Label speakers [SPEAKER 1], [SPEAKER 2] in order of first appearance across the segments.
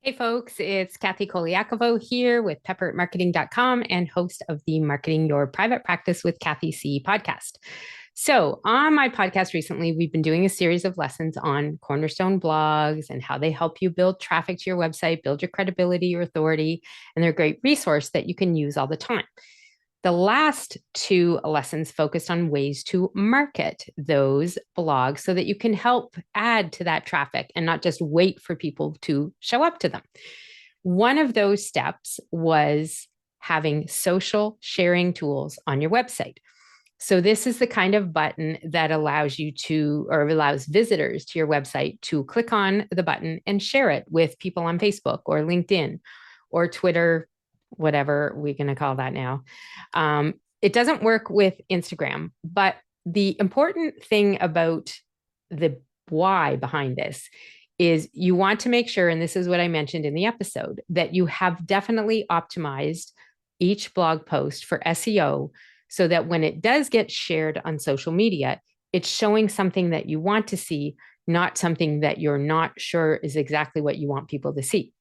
[SPEAKER 1] Hey folks, it's Kathy Colaiacovo here with peppermarketing.com and host of the Marketing Your Private Practice with Kathy C podcast. So, on my podcast recently, we've been doing a series of lessons on Cornerstone blogs and how they help you build traffic to your website, build your credibility, your authority, and they're a great resource that you can use all the time. The last two lessons focused on ways to market those blogs so that you can help add to that traffic and not just wait for people to show up to them. One of those steps was having social sharing tools on your website. So this is the kind of button that allows you to, or allows visitors to your website to click on the button and share it with people on Facebook or LinkedIn or Twitter, whatever we're going to call that now. It doesn't work with Instagram, but the important thing about the why behind this is you want to make sure, and this is what I mentioned in the episode, that you have definitely optimized each blog post for SEO so that when it does get shared on social media, it's showing something that you want to see, not something that you're not sure is exactly what you want people to see.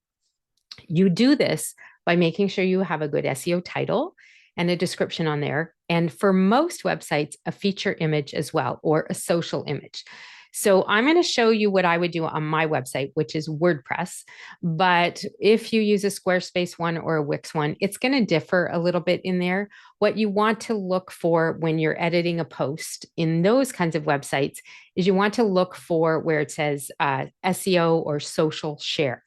[SPEAKER 1] You do this by making sure you have a good SEO title and a description on there. And for most websites, a feature image as well, or a social image. So I'm going to show you what I would do on my website, which is WordPress. But if you use a Squarespace one or a Wix one, it's going to differ a little bit in there. What you want to look for when you're editing a post in those kinds of websites is you want to look for where it says SEO or social share.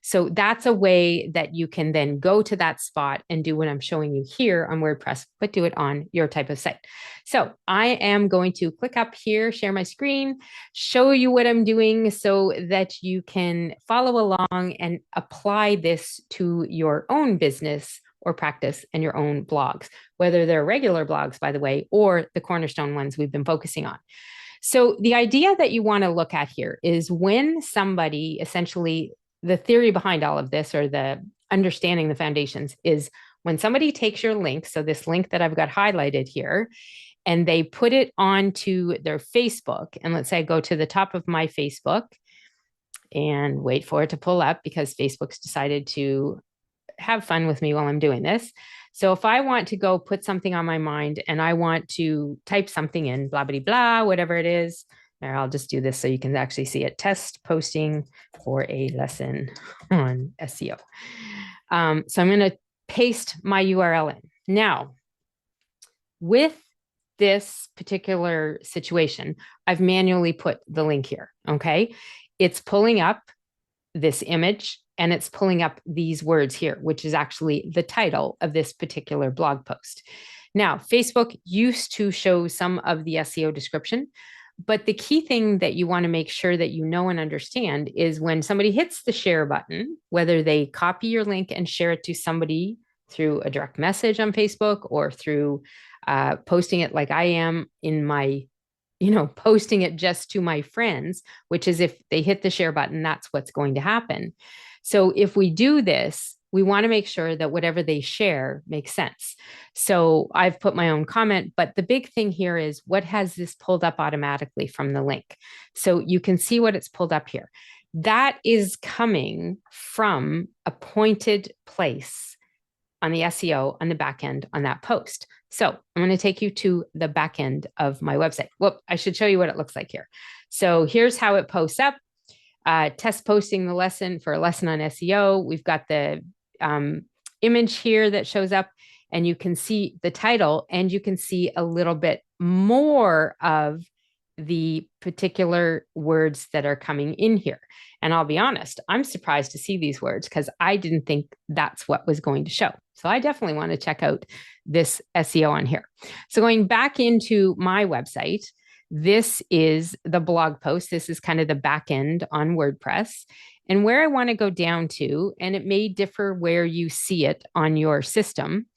[SPEAKER 1] So that's a way that you can then go to that spot and do what I'm showing you here on WordPress, but do it on your type of site. So I am going to click up here, share my screen, show you what I'm doing so that you can follow along and apply this to your own business or practice and your own blogs, whether they're regular blogs, by the way, or the Cornerstone ones we've been focusing on. So the idea that you want to look at here is when somebody essentially, the theory behind all of this, or the understanding the foundations, is when somebody takes your link, so this link that I've got highlighted here, and they put it onto their Facebook, and let's say I go to the top of my Facebook and wait for it to pull up because Facebook's decided to have fun with me while I'm doing this. So if I want to go put something on my mind and I want to type something in, blah, blah, blah, whatever it is, or I'll just do this so you can actually see it. Test posting for a lesson on SEO. So I'm going to paste my URL in. Now, with this particular situation, I've manually put the link here, okay? It's pulling up this image and it's pulling up these words here, which is actually the title of this particular blog post. Now, Facebook used to show some of the SEO description, but the key thing that you want to make sure that you know and understand is when somebody hits the share button, whether they copy your link and share it to somebody through a direct message on Facebook or through posting it like I am in my, posting it just to my friends, which is if they hit the share button, that's what's going to happen. So if we do this, we want to make sure that whatever they share makes sense. So I've put my own comment, but the big thing here is what has this pulled up automatically from the link? So you can see what it's pulled up here. That is coming from a pointed place on the SEO on the back end on that post. So I'm going to take you to the back end of my website. Well, I should show you what it looks like here. So here's how it posts up. Test posting the lesson for a lesson on SEO. We've got the image here that shows up, and you can see the title, and you can see a little bit more of the particular words that are coming in here. And I'll be honest, I'm surprised to see these words because I didn't think that's what was going to show. So I definitely want to check out this SEO on here. So going back into my website, this is the blog post. This is kind of the back end on WordPress. And where I want to go down to, and it may differ where you see it on your system,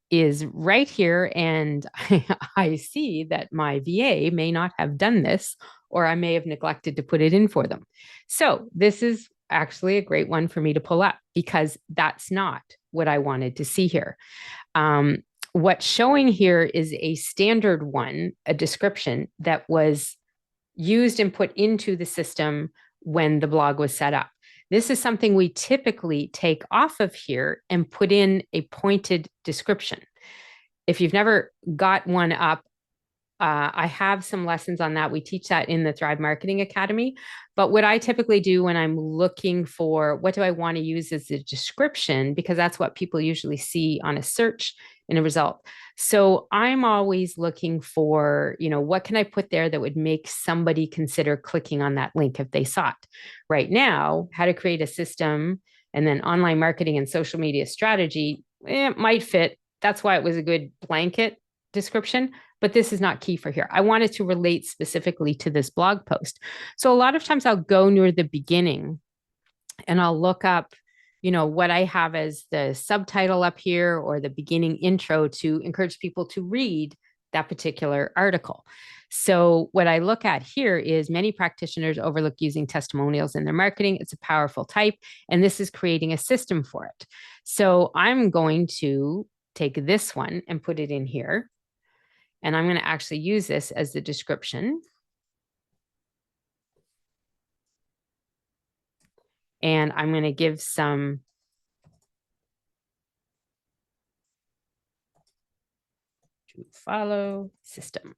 [SPEAKER 1] is right here. And I see that my VA may not have done this, or I may have neglected to put it in for them. So this is actually a great one for me to pull up because that's not what I wanted to see here. What's showing here is a standard one, a description that was used and put into the system when the blog was set up. This is something we typically take off of here and put in a pointed description. If you've never got one up, I have some lessons on that. We teach that in the Thrive Marketing Academy. But what I typically do when I'm looking for what do I want to use as a description, because that's what people usually see on a search in a result. So I'm always looking for, what can I put there that would make somebody consider clicking on that link if they saw it. Right now, how to create a system and then online marketing and social media strategy, it might fit. That's why it was a good blanket description. But this is not key for here. I wanted to relate specifically to this blog post. So a lot of times I'll go near the beginning and I'll look up, what I have as the subtitle up here or the beginning intro to encourage people to read that particular article. So what I look at here is many practitioners overlook using testimonials in their marketing. It's a powerful type, and this is creating a system for it. So I'm going to take this one and put it in here. And I'm going to actually use this as the description. And I'm going to give some to follow system.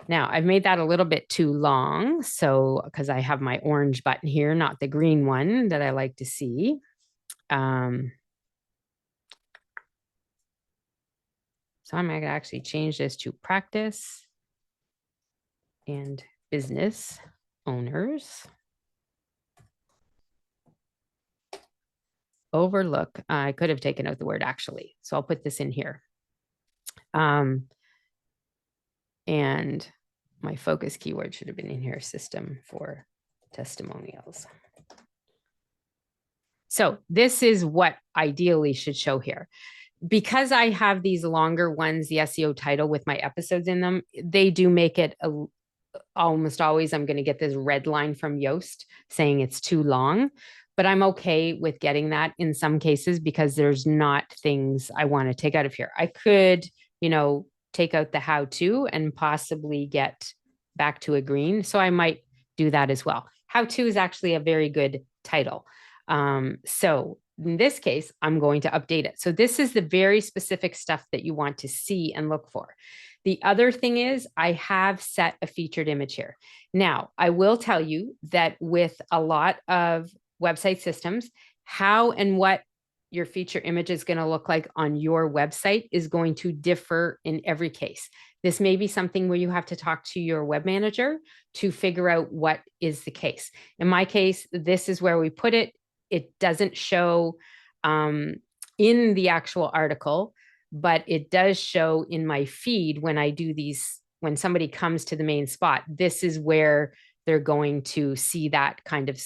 [SPEAKER 1] Now I've made that a little bit too long. So, because I have my orange button here, not the green one that I like to see. So I'm going to actually change this to practice and business owners overlook. I could have taken out the word actually. So I'll put this in here. And my focus keyword should have been in here, system for testimonials. So this is what ideally should show here. Because I have these longer ones, the SEO title with my episodes in them, they do make it almost always I'm going to get this red line from Yoast saying it's too long, but I'm okay with getting that in some cases because there's not things I want to take out of here. I could, take out the how to and possibly get back to a green. So I might do that as well. How to is actually a very good title. So in this case, I'm going to update it. So this is the very specific stuff that you want to see and look for. The other thing is I have set a featured image here. Now, I will tell you that with a lot of website systems, how and what your feature image is going to look like on your website is going to differ in every case. This may be something where you have to talk to your web manager to figure out what is the case. In my case, this is where we put it. It doesn't show in the actual article, but it does show in my feed when I do these, when somebody comes to the main spot, this is where they're going to see that kind of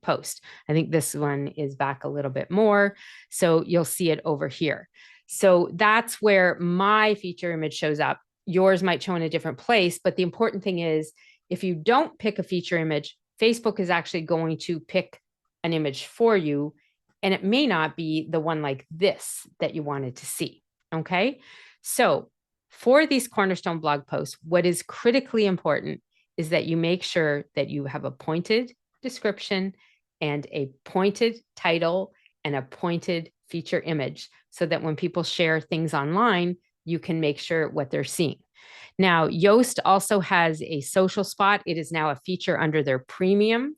[SPEAKER 1] post. I think this one is back a little bit more. So you'll see it over here. So that's where my feature image shows up. Yours might show in a different place, but the important thing is if you don't pick a feature image, Facebook is actually going to pick an image for you, and it may not be the one like this that you wanted to see. Okay. So for these Cornerstone blog posts, what is critically important is that you make sure that you have a pointed description and a pointed title and a pointed feature image so that when people share things online, you can make sure what they're seeing. Now, Yoast also has a social spot. It is now a feature under their premium.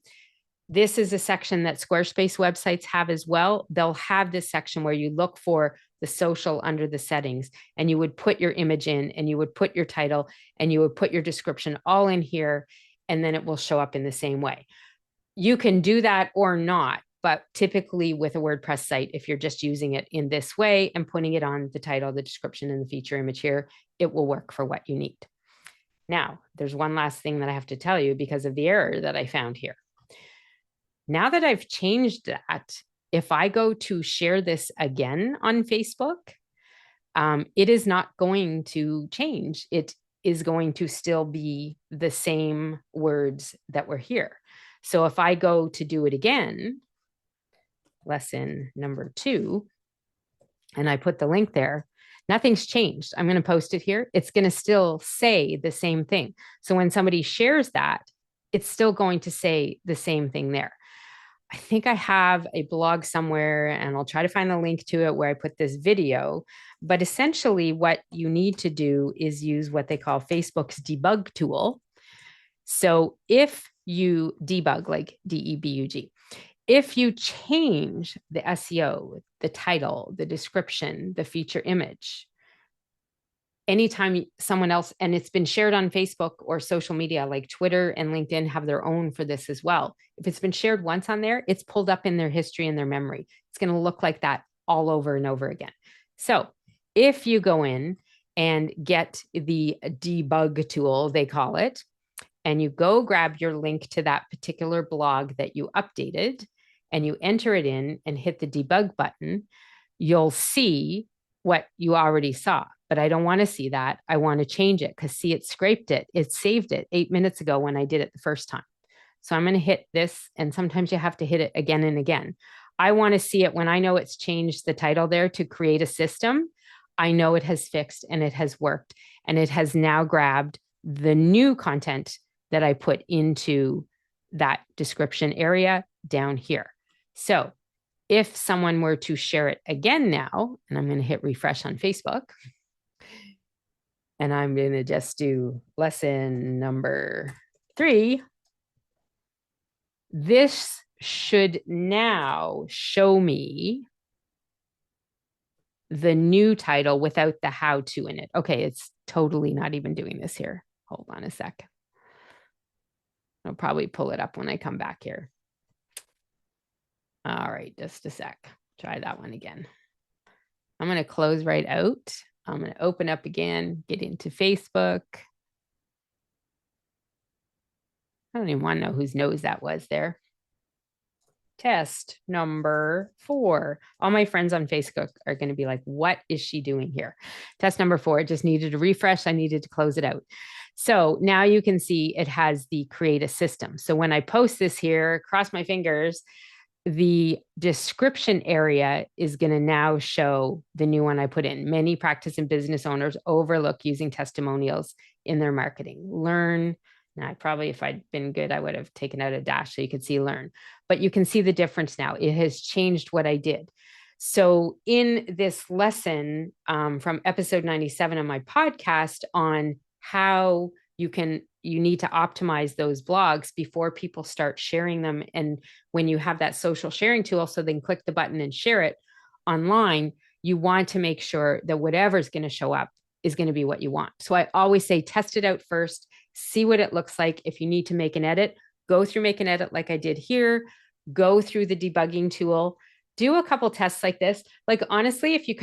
[SPEAKER 1] This is a section that Squarespace websites have as well. They'll have this section where you look for the social under the settings, and you would put your image in, and you would put your title, and you would put your description all in here, and then it will show up in the same way. You can do that or not, but typically with a WordPress site, if you're just using it in this way and putting it on the title, the description, and the feature image here, it will work for what you need. Now, there's one last thing that I have to tell you because of the error that I found here. Now that I've changed that, if I go to share this again on Facebook, it is not going to change. It is going to still be the same words that were here. So if I go to do it again, lesson number 2, and I put the link there, nothing's changed. I'm going to post it here. It's going to still say the same thing. So when somebody shares that, it's still going to say the same thing there. I think I have a blog somewhere and I'll try to find the link to it where I put this video. But essentially, what you need to do is use what they call Facebook's debug tool. So if you debug, like DEBUG, if you change the SEO, the title, the description, the feature image, anytime someone else, and it's been shared on Facebook or social media, like Twitter and LinkedIn have their own for this as well. If it's been shared once on there, it's pulled up in their history and their memory. It's going to look like that all over and over again. So if you go in and get the debug tool, they call it, and you go grab your link to that particular blog that you updated and you enter it in and hit the debug button, you'll see what you already saw. But I don't want to see that. I want to change it because see, it scraped it. It saved it 8 minutes ago when I did it the first time. So I'm going to hit this, and sometimes you have to hit it again and again. I want to see it when I know it's changed the title there to create a system. I know it has fixed and it has worked, and it has now grabbed the new content that I put into that description area down here. So if someone were to share it again now, and I'm going to hit refresh on Facebook, and I'm going to just do lesson number 3, this should now show me the new title without the how to in it. Okay, it's totally not even doing this here. Hold on a sec. I'll probably pull it up when I come back here. All right, just a sec. Try that one again. I'm going to close right out. I'm going to open up again, get into Facebook. I don't even want to know whose nose that was there. Test number 4. All my friends on Facebook are going to be like, what is she doing here? Test number 4, it just needed a refresh. I needed to close it out. So now you can see it has the create a system. So when I post this here, cross my fingers, the description area is going to now show the new one I put in. Many practice and business owners overlook using testimonials in their marketing. Learn. Now, probably if I'd been good, I would have taken out a dash so you could see learn. But you can see the difference now. It has changed what I did. So in this lesson from episode 97 of my podcast on how you need to optimize those blogs before people start sharing them. And when you have that social sharing tool, so then click the button and share it online, you want to make sure that whatever's going to show up is going to be what you want. So I always say, test it out first, see what it looks like. If you need to make an edit, go through, make an edit like I did here, go through the debugging tool, do a couple tests like this. Like, honestly, if you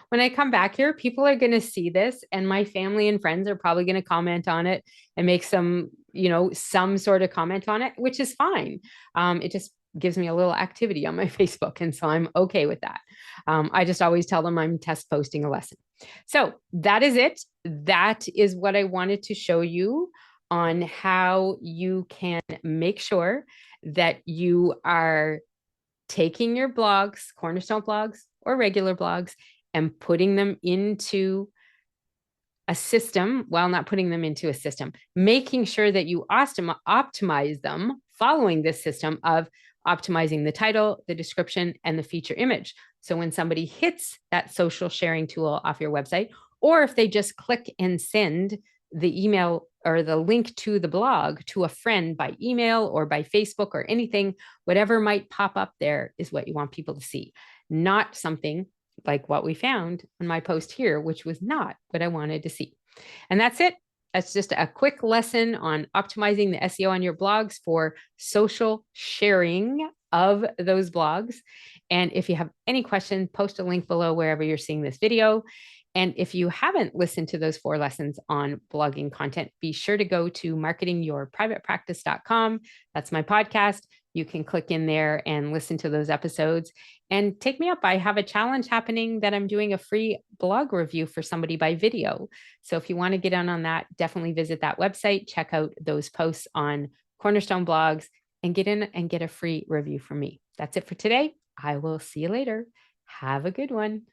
[SPEAKER 1] when I come back here, people are going to see this, and my family and friends are probably going to comment on it and make some sort of comment on it, which is fine. It just gives me a little activity on my Facebook. And so I'm okay with that. I just always tell them I'm test posting a lesson. So that is it. That is what I wanted to show you on how you can make sure that you are taking your blogs, Cornerstone blogs or regular blogs, and putting them into a system. Well, not putting them into a system, making sure that you optimize them following this system of optimizing the title, the description, and the feature image. So when somebody hits that social sharing tool off your website, or if they just click and send the email or the link to the blog to a friend by email or by Facebook or anything, whatever might pop up there is what you want people to see, not something like what we found on my post here, which was not what I wanted to see. And that's it. That's just a quick lesson on optimizing the SEO on your blogs for social sharing of those blogs. And if you have any questions, post a link below wherever you're seeing this video. And if you haven't listened to those 4 lessons on blogging content, be sure to go to marketingyourprivatepractice.com. That's my podcast. You can click in there and listen to those episodes and take me up. I have a challenge happening that I'm doing a free blog review for somebody by video. So if you want to get in on that, definitely visit that website, check out those posts on Cornerstone blogs, and get in and get a free review from me. That's it for today. I will see you later. Have a good one.